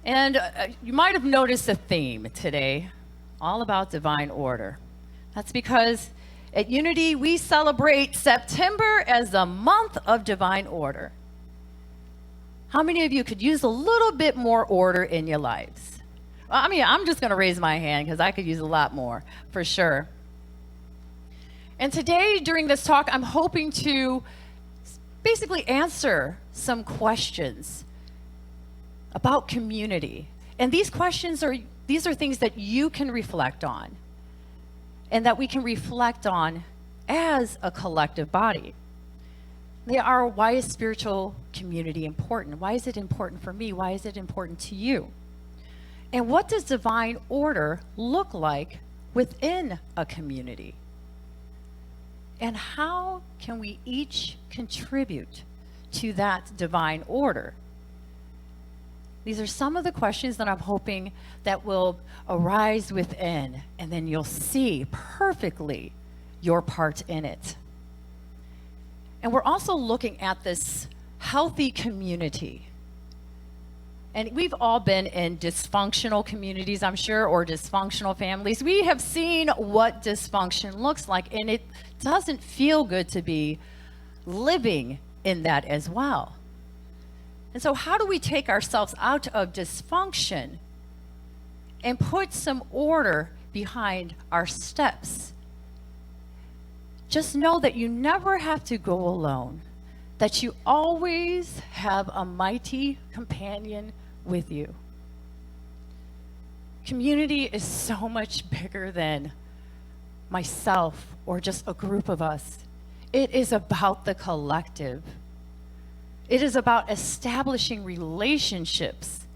And you might have noticed a theme today, all about divine order. That's because at Unity, we celebrate September as the month of divine order. How many of you could use a little bit more order in your lives? I mean, I'm just going to raise my hand because I could use a lot more, for sure. And today, during this talk, I'm hoping to basically answer some questions about community. And these are things that you can reflect on and that we can reflect on as a collective body. They are, why is spiritual community important? Why is it important for me? Why is it important to you? And what does divine order look like within a community? And how can we each contribute to that divine order? These are some of the questions that I'm hoping that will arise within, and then you'll see perfectly your part in it. And we're also looking at this healthy community. And we've all been in dysfunctional communities, I'm sure, or dysfunctional families. We have seen what dysfunction looks like, and it doesn't feel good to be living in that as well. And so how do we take ourselves out of dysfunction and put some order behind our steps? Just know that you never have to go alone, that you always have a mighty companion with you. Community is so much bigger than myself or just a group of us. It is about the collective. It is about establishing relationships.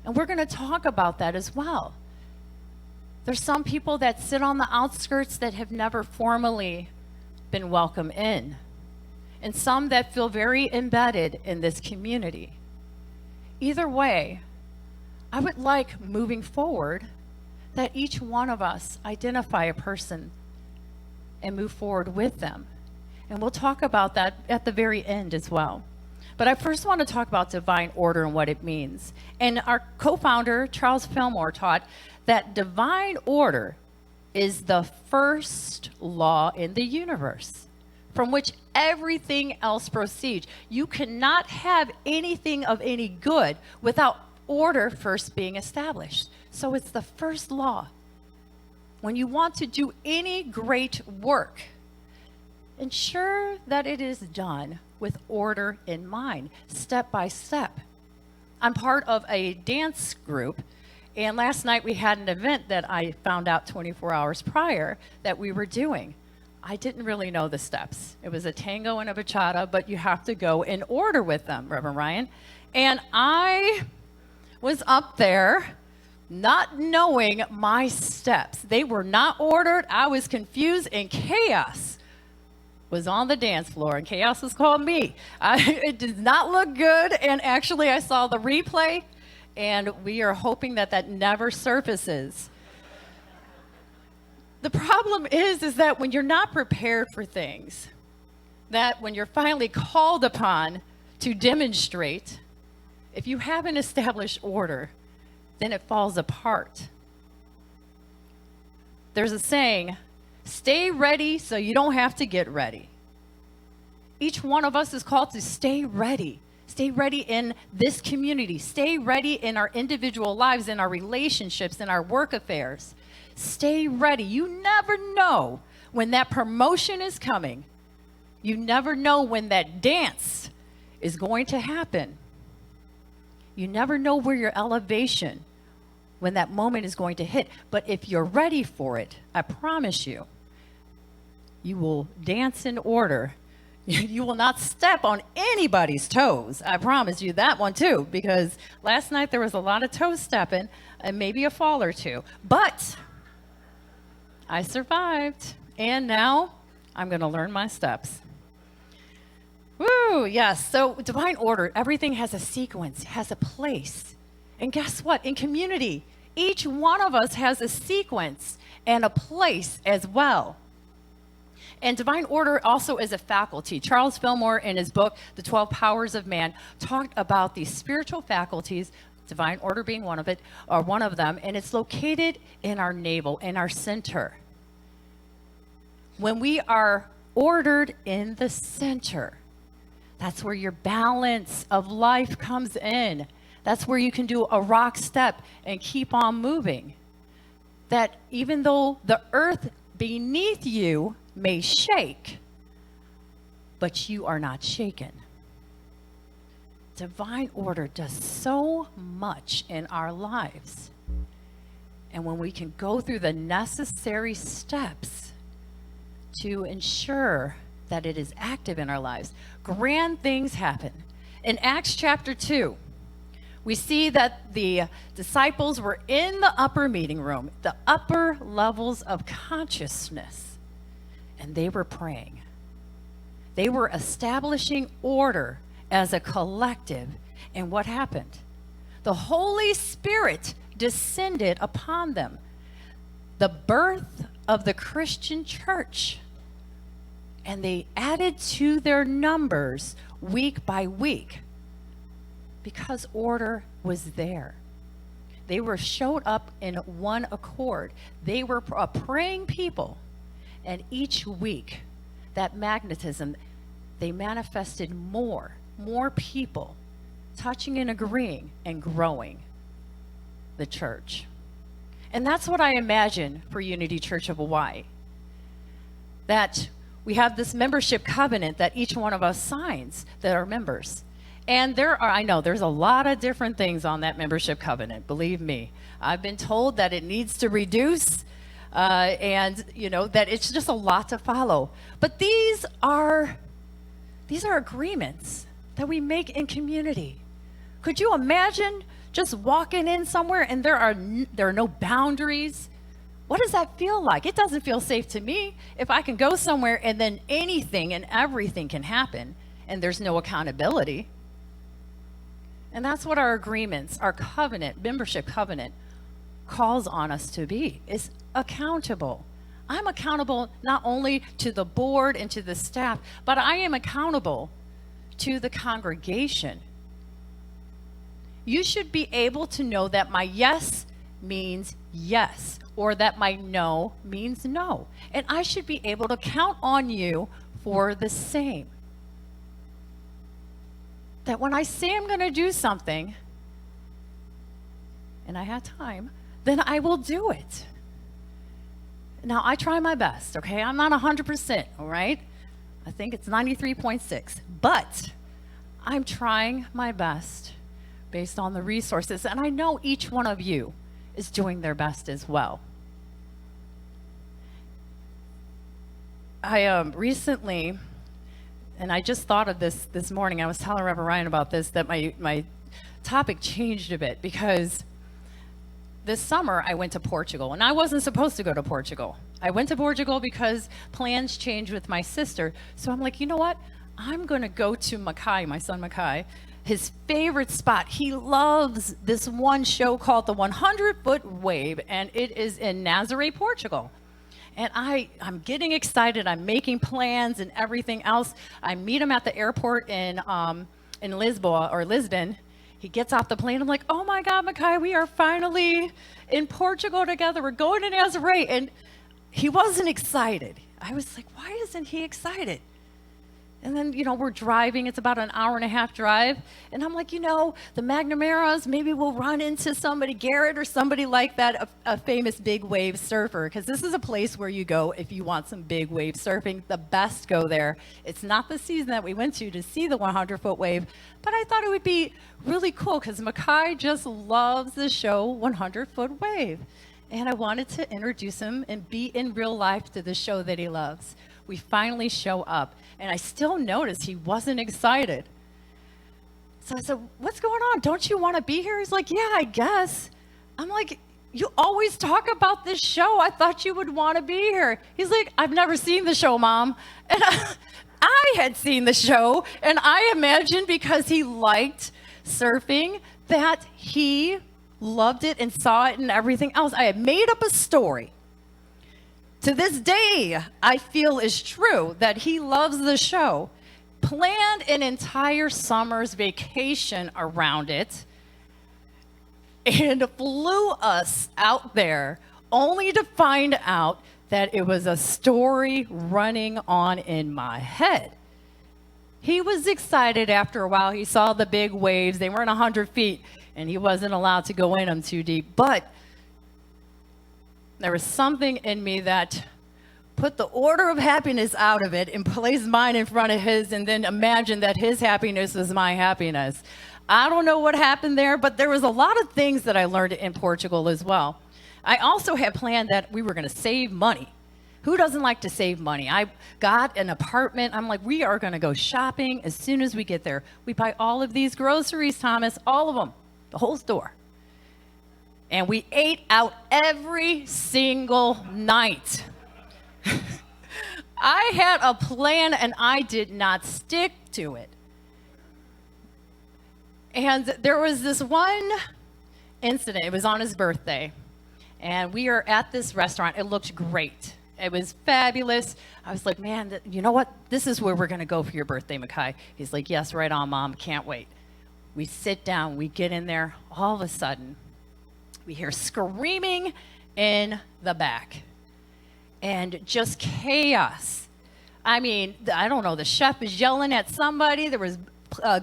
And we're going to talk about that as well. There's some people that sit on the outskirts that have never formally been welcomed in, and some that feel very embedded in this community. Either way, I would like, moving forward, that each one of us identify a person and move forward with them. And we'll talk about that at the very end as well. But I first want to talk about divine order and what it means. And our co-founder, Charles Fillmore, taught that divine order is the first law in the universe from which everything else proceeds. You cannot have anything of any good without order first being established. So it's the first law. When you want to do any great work, ensure that it is done with order in mind, step by step. I'm part of a dance group, and last night we had an event that I found out 24 hours prior that we were doing. I didn't really know the steps. It was a tango and a bachata, but you have to go in order with them, Reverend Ryan. And I was up there not knowing my steps. They were not ordered. I was confused, and chaos was on the dance floor, and chaos was called me. It did not look good, and actually I saw the replay, and we are hoping that that never surfaces. The problem is that when you're not prepared for things, that when you're finally called upon to demonstrate, if you haven't established order, then it falls apart. There's a saying, stay ready so you don't have to get ready. Each one of us is called to stay ready. Stay ready in this community. Stay ready in our individual lives, in our relationships, in our work affairs. Stay ready. You never know when that promotion is coming. You never know when that dance is going to happen. You never know where your elevation, when that moment is going to hit. But if you're ready for it, I promise you, you will dance in order. You will not step on anybody's toes. I promise you that one too, because last night there was a lot of toe stepping and maybe a fall or two. But I survived, and now I'm going to learn my steps. Woo, yes. So divine order, everything has a sequence, has a place. And guess what? In community, each one of us has a sequence and a place as well. And divine order also is a faculty. Charles Fillmore, in his book, The 12 Powers of Man, talked about these spiritual faculties divine order being one of it, or one of them, and it's located in our navel, in our center. When we are ordered in the center, that's where your balance of life comes in. That's where you can do a rock step and keep on moving. That even though the earth beneath you may shake, but you are not shaken. Divine order does so much in our lives. And when we can go through the necessary steps to ensure that it is active in our lives, grand things happen. In Acts chapter 2, we see that the disciples were in the upper meeting room, the upper levels of consciousness, and they were praying. They were establishing order as a collective. And what happened? The Holy Spirit descended upon them. The birth of the Christian church. And they added to their numbers week by week because order was there. They were showed up in one accord. They were a praying people. And each week, that magnetism, they manifested more people touching and agreeing and growing the church. And that's what I imagine for Unity Church of Hawaii. That we have this membership covenant that each one of us signs that are members. And I know there's a lot of different things on that membership covenant, believe me. I've been told that it needs to reduce and that it's just a lot to follow. But these are agreements that we make in community. Could you imagine just walking in somewhere and there are no boundaries? What does that feel like? It doesn't feel safe to me if I can go somewhere and then anything and everything can happen and there's no accountability. And that's what our agreements, our covenant, membership covenant, calls on us to be, is accountable. I'm accountable not only to the board and to the staff, but I am accountable to the congregation. You should be able to know that my yes means yes, or that my no means no. And I should be able to count on you for the same. That when I say I'm going to do something, and I have time, then I will do it. Now, I try my best, okay? I'm not 100%, all right? I think it's 93.6. But I'm trying my best based on the resources, and I know each one of you is doing their best as well. I recently, and I just thought of this morning, I was telling Reverend Ryan about this, that my topic changed a bit because this summer I went to Portugal, and I wasn't supposed to go to Portugal. I went to Portugal because plans changed with my sister. So I'm like, you know what? I'm going to go to Mackay, my son Mackay, his favorite spot. He loves this one show called the 100-Foot Wave, and it is in Nazaré, Portugal. And I'm getting excited. I'm making plans and everything else. I meet him at the airport in Lisbon. He gets off the plane. I'm like, oh my God, Mackay, we are finally in Portugal together. We're going to Nazaré. And he wasn't excited. I was like, why isn't he excited? And then, we're driving. It's about an hour and a half drive. And I'm like, the McNamara's, maybe we'll run into somebody, Garrett or somebody like that, a famous big wave surfer. Because this is a place where you go if you want some big wave surfing. The best go there. It's not the season that we went to see the 100-foot wave. But I thought it would be really cool because Mackay just loves the show 100-foot wave. And I wanted to introduce him and be in real life to the show that he loves. We finally show up, and I still noticed he wasn't excited. So I said, what's going on? Don't you want to be here? He's like, yeah, I guess. I'm like, you always talk about this show. I thought you would want to be here. He's like, I've never seen the show, Mom. And I had seen the show, and I imagined because he liked surfing that he loved it and saw it and everything else. I had made up a story. To this day, I feel is true that he loves the show. Planned an entire summer's vacation around it. and flew us out there only to find out that it was a story running on in my head. He was excited after a while. He saw the big waves. They weren't 100 feet, and he wasn't allowed to go in them too deep. But there was something in me that put the order of happiness out of it and placed mine in front of his, and then imagined that his happiness was my happiness. I don't know what happened there, but there was a lot of things that I learned in Portugal as well. I also had planned that we were going to save money. Who doesn't like to save money? I got an apartment. I'm like, we are going to go shopping as soon as we get there. We buy all of these groceries, Thomas, all of them, the whole store. And we ate out every single night. I had a plan and I did not stick to it. And there was this one incident. It was on his birthday. And we are at this restaurant. It looked great. It was fabulous. I was like, man, you know what? This is where we're going to go for your birthday, Mikhail. He's like, yes, right on, Mom. Can't wait. We sit down. We get in there. All of a sudden, we hear screaming in the back. And just chaos. I mean, I don't know. The chef is yelling at somebody. There was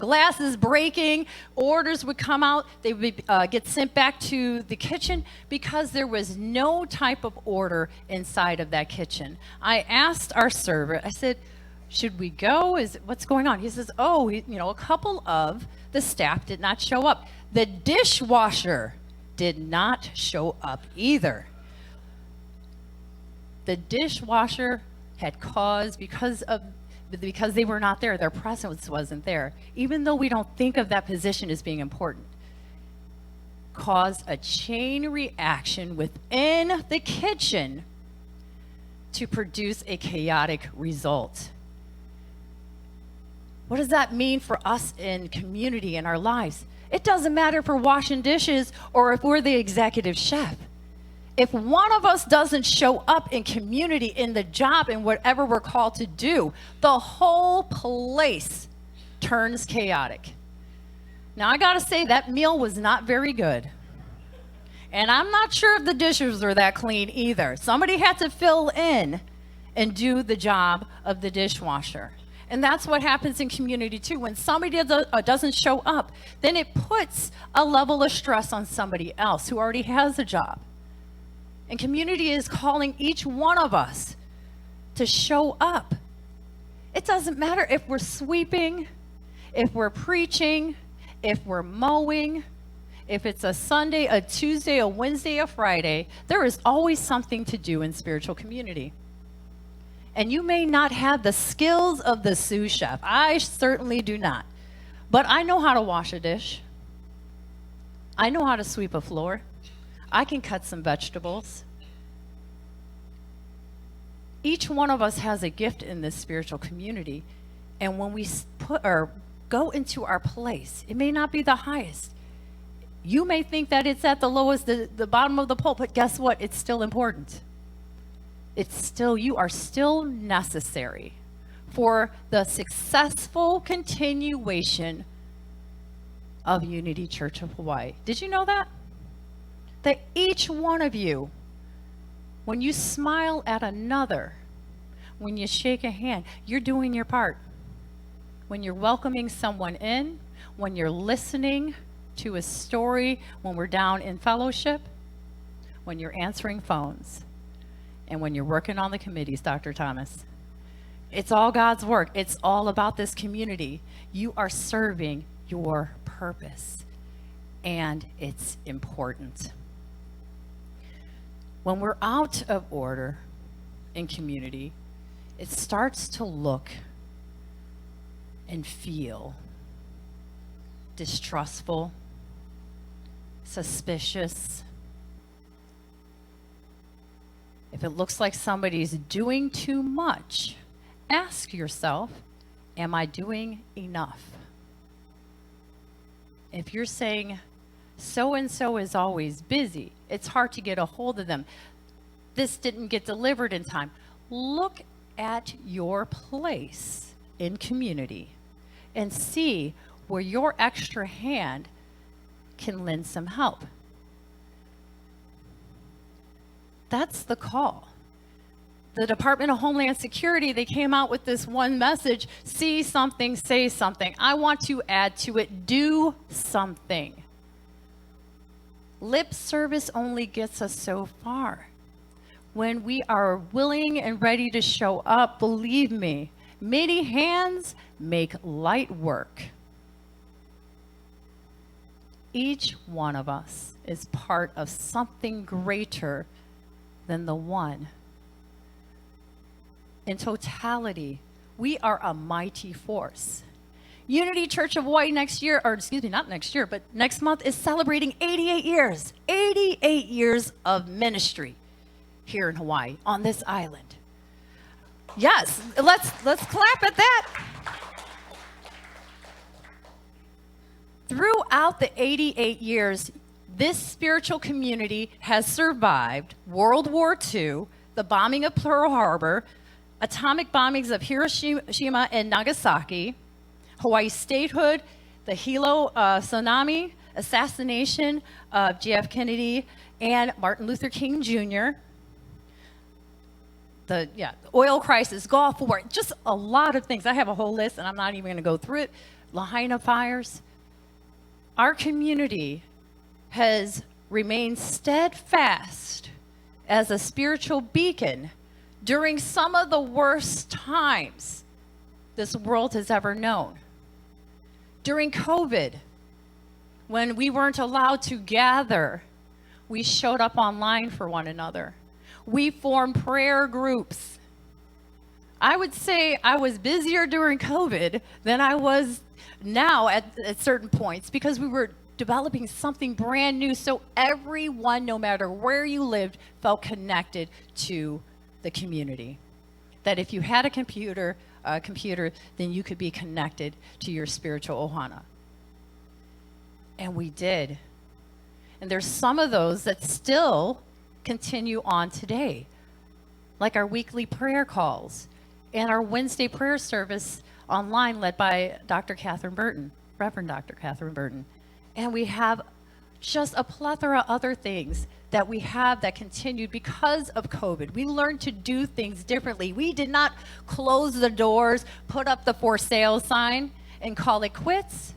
glasses breaking, orders would come out, they would get sent back to the kitchen because there was no type of order inside of that kitchen. I asked our server, I said, should we go? What's going on? He says, a couple of the staff did not show up. The dishwasher did not show up either. The dishwasher had caused, because they were not there, their presence wasn't there, even though we don't think of that position as being important, caused a chain reaction within the kitchen to produce a chaotic result. What does that mean for us in community in our lives? It doesn't matter if we're washing dishes or if we're the executive chef. If one of us doesn't show up in community, in the job, in whatever we're called to do, the whole place turns chaotic. Now, I got to say, that meal was not very good. And I'm not sure if the dishes were that clean either. Somebody had to fill in and do the job of the dishwasher. And that's what happens in community too. When somebody doesn't show up, then it puts a level of stress on somebody else who already has a job. And community is calling each one of us to show up. It doesn't matter if we're sweeping, if we're preaching, if we're mowing, if it's a Sunday, a Tuesday, a Wednesday, a Friday, there is always something to do in spiritual community. And you may not have the skills of the sous chef. I certainly do not. But I know how to wash a dish. I know how to sweep a floor. I can cut some vegetables. Each one of us has a gift in this spiritual community. And when we go into our place, it may not be the highest. You may think that it's at the lowest, the bottom of the pole, but guess what? It's still important. You are still necessary for the successful continuation of Unity Church of Hawaii. Did you know that? That each one of you, when you smile at another, when you shake a hand, you're doing your part. When you're welcoming someone in, when you're listening to a story, when we're down in fellowship, when you're answering phones, and when you're working on the committees, Dr. Thomas. It's all God's work. It's all about this community. You are serving your purpose, and it's important. When we're out of order in community, it starts to look and feel distrustful, suspicious. If it looks like somebody's doing too much, ask yourself, am I doing enough? If you're saying, so-and-so is always busy, it's hard to get a hold of them, this didn't get delivered in time, look at your place in community and see where your extra hand can lend some help. That's the call. The Department of Homeland Security, they came out with this one message: see something, say something. I want to add to it, do something. Lip service only gets us so far. When we are willing and ready to show up, believe me, many hands make light work. Each one of us is part of something greater than the one. In totality, we are a mighty force. Unity Church of Hawaii next month is celebrating 88 years. 88 years of ministry here in Hawaii, on this island. Yes, let's clap at that. Throughout the 88 years, this spiritual community has survived World War II, the bombing of Pearl Harbor, atomic bombings of Hiroshima and Nagasaki, Hawaii statehood, the Hilo tsunami, assassination of JF Kennedy and Martin Luther King Jr., the oil crisis, Gulf War, just a lot of things. I have a whole list, and I'm not even going to go through it. Lahaina fires. Our community has remained steadfast as a spiritual beacon during some of the worst times this world has ever known. During COVID, when we weren't allowed to gather, we showed up online for one another. We formed prayer groups. I would say I was busier during COVID than I was now at certain points, because we were developing something brand new, so everyone, no matter where you lived, felt connected to the community. That if you had a computer, then you could be connected to your spiritual ohana. And we did. And there's some of those that still continue on today, like our weekly prayer calls and our Wednesday prayer service online led by Dr. Catherine Burton, Reverend Dr. Catherine Burton. And we have just a plethora of other things that we have that continued because of COVID. We learned to do things differently. We did not close the doors, put up the for sale sign, and call it quits.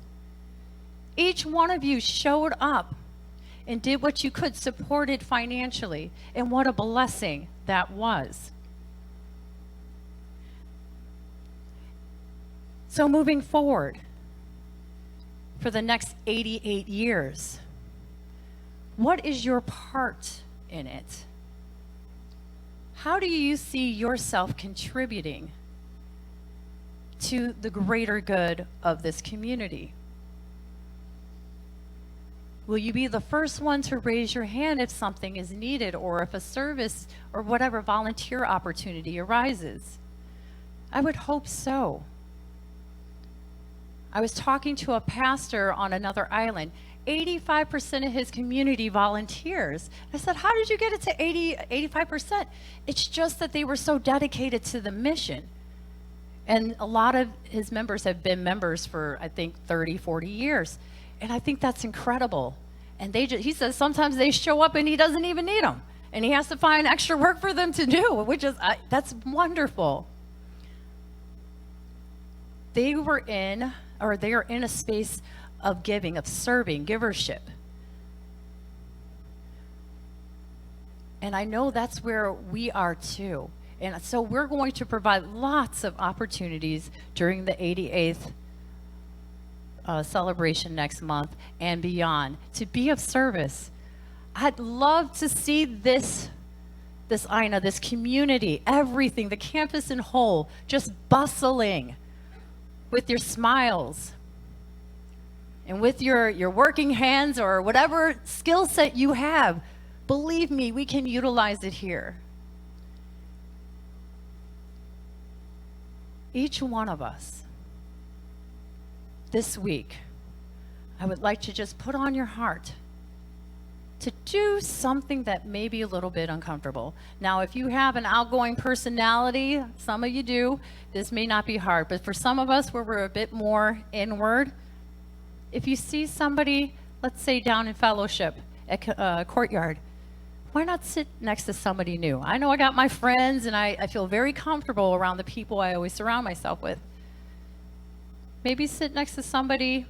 Each one of you showed up and did what you could, supported financially, and what a blessing that was. So moving forward, for the next 88 years, what is your part in it? How do you see yourself contributing to the greater good of this community? Will you be the first one to raise your hand if something is needed, or if a service or whatever volunteer opportunity arises? I would hope so. I was talking to a pastor on another island. 85% of his community volunteers. I said, how did you get it to 85%? It's just that they were so dedicated to the mission. And a lot of his members have been members for, I think, 30, 40 years. And I think that's incredible. And he says sometimes they show up and he doesn't even need them. And he has to find extra work for them to do, which is, that's wonderful. They are in a space of giving, of serving, givership. And I know that's where we are too. And so we're going to provide lots of opportunities during the 88th celebration next month and beyond to be of service. I'd love to see this Aina, this community, everything, the campus in whole, just bustling with your smiles and with your working hands or whatever skill set you have. Believe me, we can utilize it here. Each one of us this week, I would like to just put on your heart to do something that may be a little bit uncomfortable. Now, if you have an outgoing personality, some of you do, this may not be hard, but for some of us where we're a bit more inward, if you see somebody, let's say down in fellowship at Courtyard, why not sit next to somebody new? I know I got my friends, and I feel very comfortable around the people I always surround myself with. Maybe sit next to somebody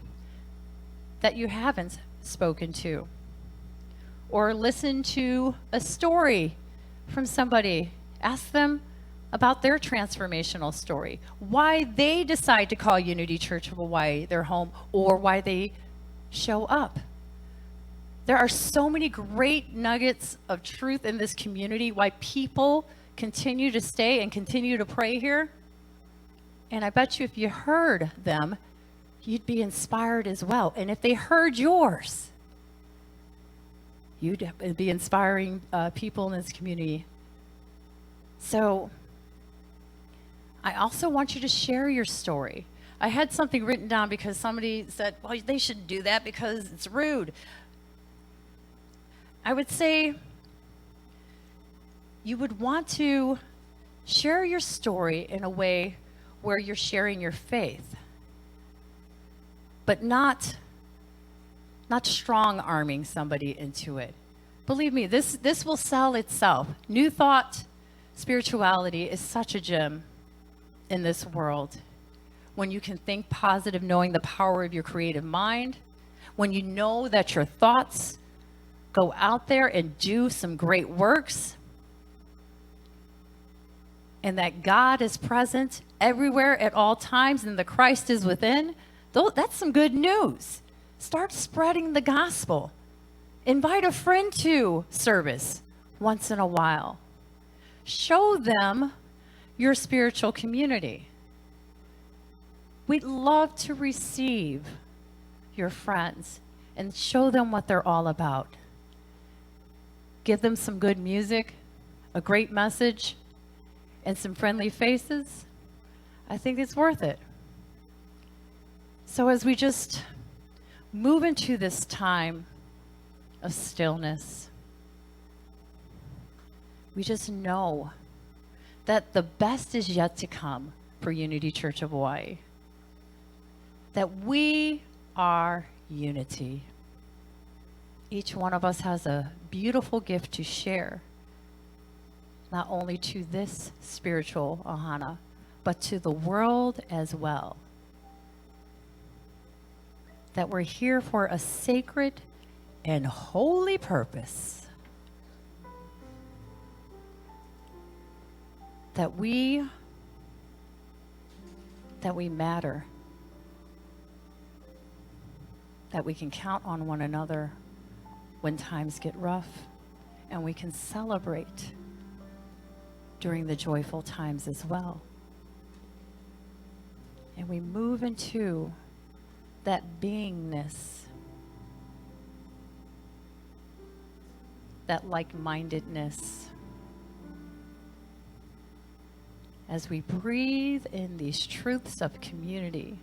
that you haven't spoken to. Or listen to a story from somebody. Ask them about their transformational story, why they decide to call Unity Church of Hawaii their home, or why they show up. There are so many great nuggets of truth in this community, why people continue to stay and continue to pray here. And I bet you if you heard them, you'd be inspired as well. And if they heard yours, you'd be inspiring people in this community. So I also want you to share your story. I had something written down because somebody said, well, they shouldn't do that because it's rude. I would say you would want to share your story in a way where you're sharing your faith, but not strong-arming somebody into it. Believe me, this will sell itself. New Thought spirituality is such a gem in this world. When you can think positive, knowing the power of your creative mind, when you know that your thoughts go out there and do some great works, and that God is present everywhere at all times, and the Christ is within, that's some good news. Start spreading the gospel. Invite a friend to service once in a while. Show them your spiritual community. We'd love to receive your friends and show them what they're all about. Give them some good music, a great message, and some friendly faces. I think it's worth it. So as we just move into this time of stillness, we just know that the best is yet to come for Unity Church of Hawaii. That we are unity. Each one of us has a beautiful gift to share, not only to this spiritual Ohana, but to the world as well. That we're here for a sacred and holy purpose. That we matter. That we can count on one another when times get rough, and we can celebrate during the joyful times as well. And we move into that beingness, that like-mindedness, as we breathe in these truths of community,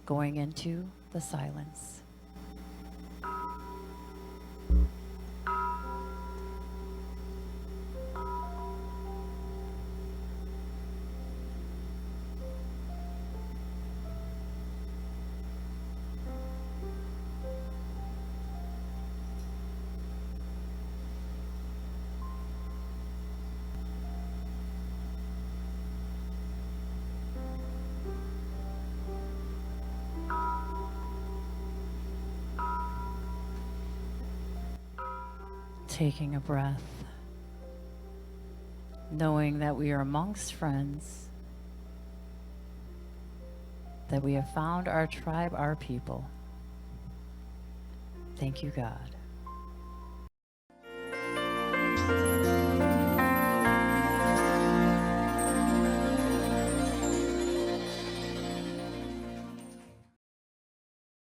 going into the silence. Taking a breath, knowing that we are amongst friends, that we have found our tribe, our people. Thank you, God.